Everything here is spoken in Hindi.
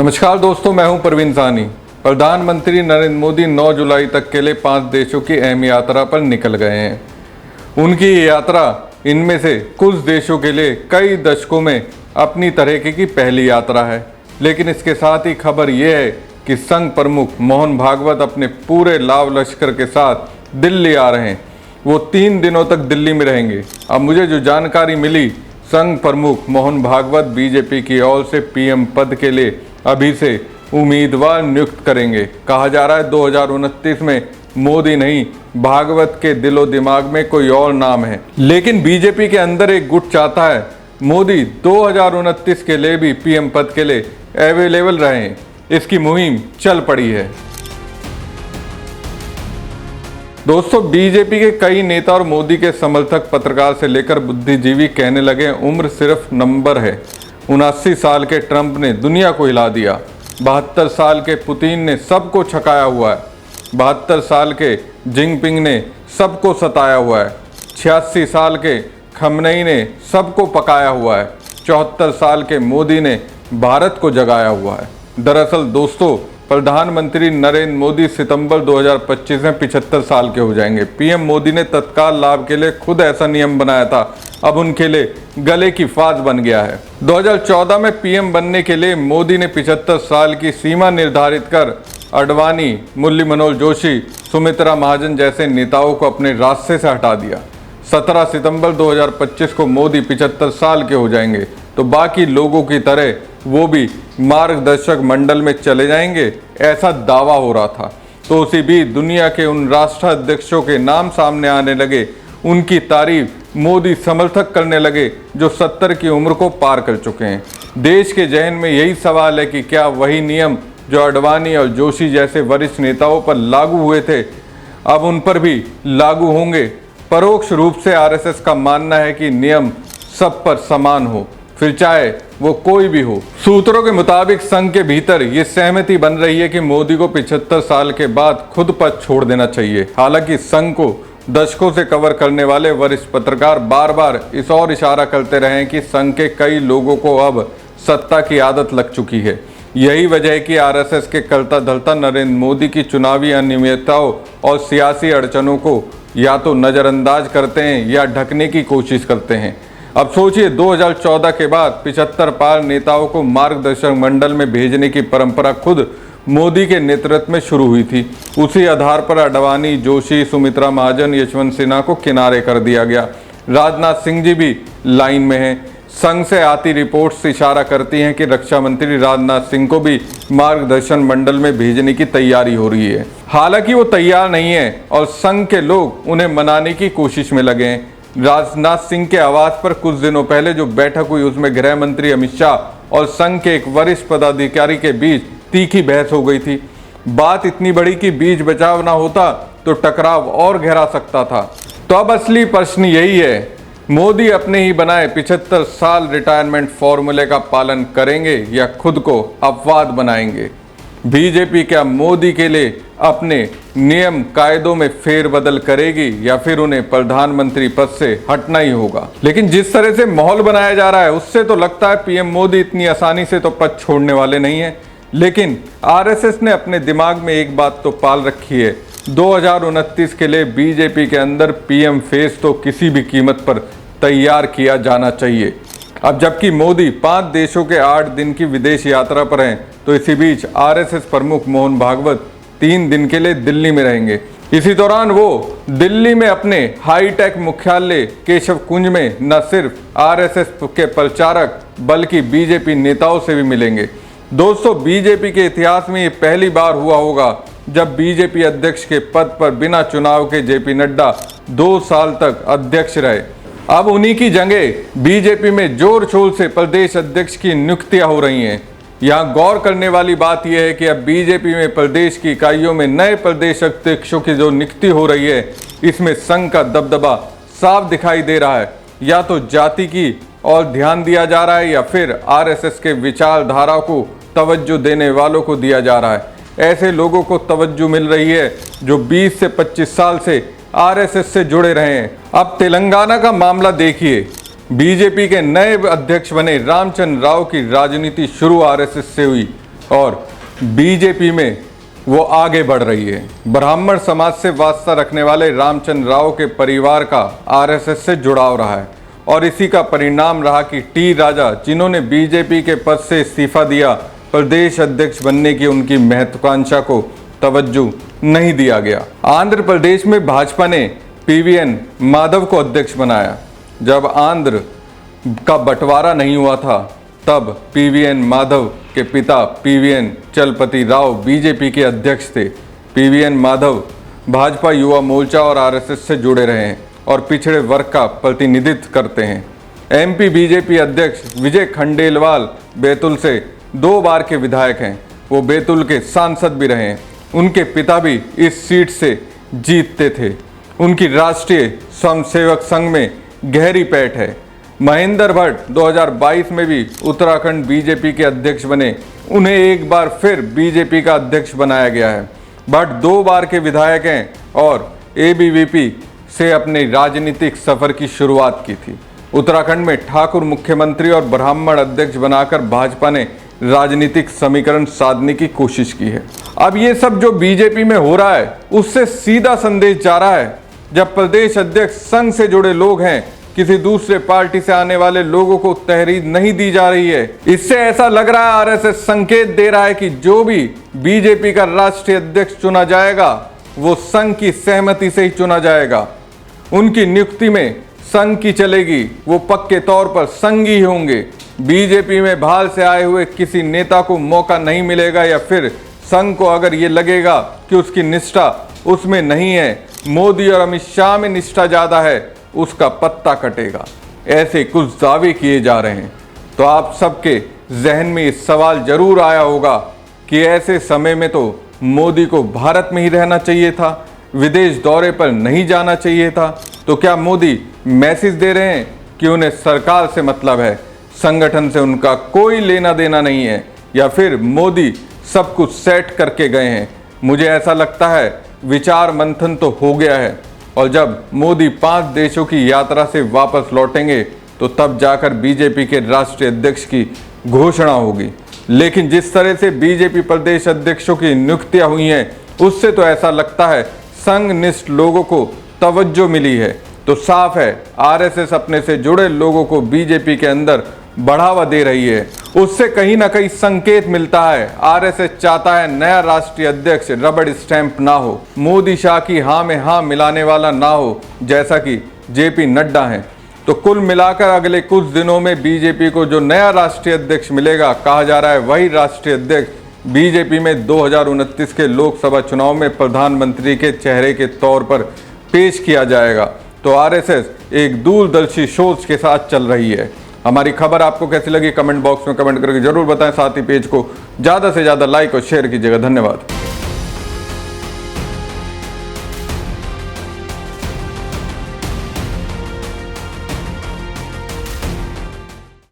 नमस्कार दोस्तों, मैं हूं प्रवीण सानी। प्रधानमंत्री नरेंद्र मोदी 9 जुलाई तक के लिए 5 देशों की अहम यात्रा पर निकल गए हैं। उनकी ये यात्रा इनमें से कुछ देशों के लिए कई दशकों में अपनी तरह की पहली यात्रा है। लेकिन इसके साथ ही खबर यह है कि संघ प्रमुख मोहन भागवत अपने पूरे लाव लश्कर के साथ दिल्ली आ रहे हैं। वो 3 दिनों तक दिल्ली में रहेंगे। अब मुझे जो जानकारी मिली, संघ प्रमुख मोहन भागवत बीजेपी की ओर से पीएम पद के लिए अभी से उम्मीदवार नियुक्त करेंगे। कहा जा रहा है 2029 में मोदी नहीं, भागवत के दिलो दिमाग में कोई और नाम है। लेकिन बीजेपी के अंदर एक गुट चाहता है मोदी 2029 के लिए भी पीएम पद के लिए अवेलेबल रहें। इसकी मुहिम चल पड़ी है। दोस्तों, बीजेपी के कई नेता और मोदी के समर्थक, पत्रकार से लेकर बुद्धिजीवी कहने लगे उम्र सिर्फ नंबर है। 79 साल के ट्रंप ने दुनिया को हिला दिया। 72 साल के पुतिन ने सबको छकाया हुआ है। 72 साल के जिनपिंग ने सबको सताया हुआ है। 86 साल के खमनई ने सबको पकाया हुआ है। 74 साल के मोदी ने भारत को जगाया हुआ है। दरअसल दोस्तों, प्रधानमंत्री नरेंद्र मोदी सितंबर 2025 में 75 साल के हो जाएंगे। पीएम मोदी ने तत्काल लाभ के लिए खुद ऐसा नियम बनाया था, अब उनके लिए गले की फांस बन गया है। 2014 में पीएम बनने के लिए मोदी ने 75 साल की सीमा निर्धारित कर आडवाणी, मुरली मनोहर जोशी, सुमित्रा महाजन जैसे नेताओं को अपने रास्ते से हटा दिया। 17 सितंबर 2025 को मोदी 75 साल के हो जाएंगे तो बाकी लोगों की तरह वो भी मार्गदर्शक मंडल में चले जाएंगे, ऐसा दावा हो रहा था। तो उसी बीच दुनिया के उन राष्ट्राध्यक्षों के नाम सामने आने लगे, उनकी तारीफ मोदी समर्थक करने लगे जो 70 की उम्र को पार कर चुके हैं। देश के जहन में यही सवाल है कि क्या वही नियम जो आडवाणी और जोशी जैसे वरिष्ठ नेताओं पर लागू हुए थे अब उन पर भी लागू होंगे। परोक्ष रूप से आरएसएस का मानना है कि नियम सब पर समान हो, फिर चाहे वो कोई भी हो। सूत्रों के मुताबिक संघ के भीतर ये सहमति बन रही है कि मोदी को 75 साल के बाद खुद पद छोड़ देना चाहिए। हालांकि संघ को दशकों से कवर करने वाले वरिष्ठ पत्रकार बार बार इस ओर इशारा करते रहे हैं कि संघ के कई लोगों को अब सत्ता की आदत लग चुकी है। यही वजह है कि आरएसएस के करता धरता नरेंद्र मोदी की चुनावी अनियमितताओं और सियासी अड़चनों को या तो नज़रअंदाज करते हैं या ढकने की कोशिश करते हैं। अब सोचिए, 2014 के बाद 75 पार नेताओं को मार्गदर्शक मंडल में भेजने की परंपरा खुद मोदी के नेतृत्व में शुरू हुई थी। उसी आधार पर आडवाणी, जोशी, सुमित्रा महाजन, यशवंत सिन्हा को किनारे कर दिया गया। राजनाथ सिंह जी भी लाइन में हैं। संघ से आती रिपोर्ट्स इशारा करती हैं कि रक्षा मंत्री राजनाथ सिंह को भी मार्गदर्शन मंडल में भेजने की तैयारी हो रही है। हालांकि वो तैयार नहीं है और संघ के लोग उन्हें मनाने की कोशिश में लगे हैं। राजनाथ सिंह के आवास पर कुछ दिनों पहले जो बैठक हुई उसमें गृह मंत्री अमित शाह और संघ के एक वरिष्ठ पदाधिकारी के बीच तीखी बहस हो गई थी। बात इतनी बड़ी कि बीच बचाव ना होता तो टकराव और गहरा सकता था। तो अब असली प्रश्न यही है, मोदी अपने ही बनाए 75 साल रिटायरमेंट फॉर्मूले का पालन करेंगे या खुद को अपवाद बनाएंगे? बीजेपी क्या मोदी के लिए अपने नियम कायदों में फेरबदल करेगी या फिर उन्हें प्रधानमंत्री पद से हटना ही होगा? लेकिन जिस तरह से माहौल बनाया जा रहा है उससे तो लगता है पीएम मोदी इतनी आसानी से तो पद छोड़ने वाले नहीं हैं। लेकिन आरएसएस ने अपने दिमाग में एक बात तो पाल रखी है, 2029 के लिए बीजेपी के अंदर पीएम फेस तो किसी भी कीमत पर तैयार किया जाना चाहिए। अब जबकि मोदी 5 देशों के 8 दिन की विदेश यात्रा पर हैं, तो इसी बीच आरएसएस प्रमुख मोहन भागवत 3 दिन के लिए दिल्ली में रहेंगे। इसी दौरान वो दिल्ली में अपने हाईटेक मुख्यालय केशव कुंज में न सिर्फ आरएसएस के प्रचारक बल्कि बीजेपी नेताओं से भी मिलेंगे। दोस्तों, बीजेपी के इतिहास में ये पहली बार हुआ होगा जब बीजेपी अध्यक्ष के पद पर बिना चुनाव के जेपी नड्डा 2 साल तक अध्यक्ष रहे। अब उन्हीं की जगह बीजेपी में जोर शोर से प्रदेश अध्यक्ष की नियुक्तियां हो रही हैं। यहाँ गौर करने वाली बात यह है कि अब बीजेपी में प्रदेश की इकाइयों में नए प्रदेश अध्यक्षों की जो नियुक्ति हो रही है, इसमें संघ का दबदबा साफ दिखाई दे रहा है। या तो जाति की और ध्यान दिया जा रहा है या फिर आरएसएस के विचारधारा को तवज्जो देने वालों को दिया जा रहा है। ऐसे लोगों को तवज्जो मिल रही है जो 20 से 25 साल से आरएसएस से जुड़े रहे हैं। अब तेलंगाना का मामला देखिए, बीजेपी के नए अध्यक्ष बने रामचंद्र राव की राजनीति शुरू आरएसएस से हुई। और बीजेपी में वो आगे बढ़ रही है। ब्राह्मण समाज से वास्ता रखने वाले रामचंद्र राव के परिवार का आरएसएस से जुड़ाव रहा है और इसी का परिणाम रहा कि टी राजा, जिन्होंने बीजेपी के पद से इस्तीफा दिया, प्रदेश अध्यक्ष बनने की उनकी महत्वाकांक्षा को तवज्जो नहीं दिया गया। आंध्र प्रदेश में भाजपा ने पीवीएन माधव को अध्यक्ष बनाया। जब आंध्र का बंटवारा नहीं हुआ था तब पीवीएन माधव के पिता पीवीएन चलपति राव बीजेपी के अध्यक्ष थे। पीवीएन माधव भाजपा युवा मोर्चा और आरएसएस से जुड़े रहे हैं और पिछड़े वर्ग का प्रतिनिधित्व करते हैं। एमपी बीजेपी अध्यक्ष विजय खंडेलवाल बैतूल से 2 बार के विधायक हैं। वो बैतूल के सांसद भी रहे हैं। उनके पिता भी इस सीट से जीतते थे। उनकी राष्ट्रीय स्वयंसेवक संघ में गहरी पैठ है। महेंद्र भट्ट 2022 में भी उत्तराखंड बीजेपी के अध्यक्ष बने। उन्हें एक बार फिर बीजेपी का अध्यक्ष बनाया गया है। भट्ट 2 बार के विधायक हैं और एबीवीपी से अपने राजनीतिक सफर की शुरुआत की थी। उत्तराखंड में ठाकुर मुख्यमंत्री और ब्राह्मण अध्यक्ष बनाकर भाजपा ने राजनीतिक समीकरण साधने की कोशिश की है। अब ये सब जो बीजेपी में हो रहा है उससे सीधा संदेश जा रहा है। जब प्रदेश अध्यक्ष संघ से जुड़े लोग हैं, किसी दूसरे पार्टी से आने वाले लोगों को तहरीर नहीं दी जा रही है। इससे ऐसा लग रहा है आरएसएस संकेत दे रहा है कि जो भी बीजेपी का राष्ट्रीय अध्यक्ष चुना जाएगा वो संघ की सहमति से ही चुना जाएगा। उनकी नियुक्ति में संघ की चलेगी, वो पक्के तौर पर संघी ही होंगे। बीजेपी में बाहर से आए हुए किसी नेता को मौका नहीं मिलेगा, या फिर संघ को अगर ये लगेगा कि उसकी निष्ठा उसमें नहीं है, मोदी और अमित शाह में निष्ठा ज़्यादा है, उसका पत्ता कटेगा। ऐसे कुछ दावे किए जा रहे हैं। तो आप सबके जहन में ये सवाल जरूर आया होगा कि ऐसे समय में तो मोदी को भारत में ही रहना चाहिए था, विदेश दौरे पर नहीं जाना चाहिए था। तो क्या मोदी मैसेज दे रहे हैं कि उन्हें सरकार से मतलब है, संगठन से उनका कोई लेना देना नहीं है, या फिर मोदी सब कुछ सेट करके गए हैं? मुझे ऐसा लगता है विचार मंथन तो हो गया है और जब मोदी 5 देशों की यात्रा से वापस लौटेंगे तो तब जाकर बीजेपी के राष्ट्रीय अध्यक्ष की घोषणा होगी। लेकिन जिस तरह से बीजेपी प्रदेश अध्यक्षों की नियुक्तियां हुई हैं उससे तो ऐसा लगता है संघनिष्ठ लोगों को तवज्जो मिली है। तो साफ है आरएसएस अपने से जुड़े लोगों को बीजेपी के अंदर बढ़ावा दे रही है। उससे कहीं ना कहीं संकेत मिलता है आरएसएस चाहता है नया राष्ट्रीय अध्यक्ष रबड़ स्टैंप ना हो, मोदी शाह की हाँ में हाँ मिलाने वाला ना हो, जैसा कि जेपी नड्डा हैं। तो कुल मिलाकर अगले कुछ दिनों में बीजेपी को जो नया राष्ट्रीय अध्यक्ष मिलेगा, कहा जा रहा है वही राष्ट्रीय अध्यक्ष बीजेपी में 2029 के लोकसभा चुनाव में प्रधानमंत्री के चेहरे के तौर पर पेश किया जाएगा। तो आरएसएस एक दूरदर्शी सोच के साथ चल रही है। हमारी खबर आपको कैसी लगी कमेंट बॉक्स में कमेंट करके जरूर बताएं। साथ ही पेज को ज़्यादा से ज़्यादा लाइक और शेयर कीजिएगा। धन्यवाद।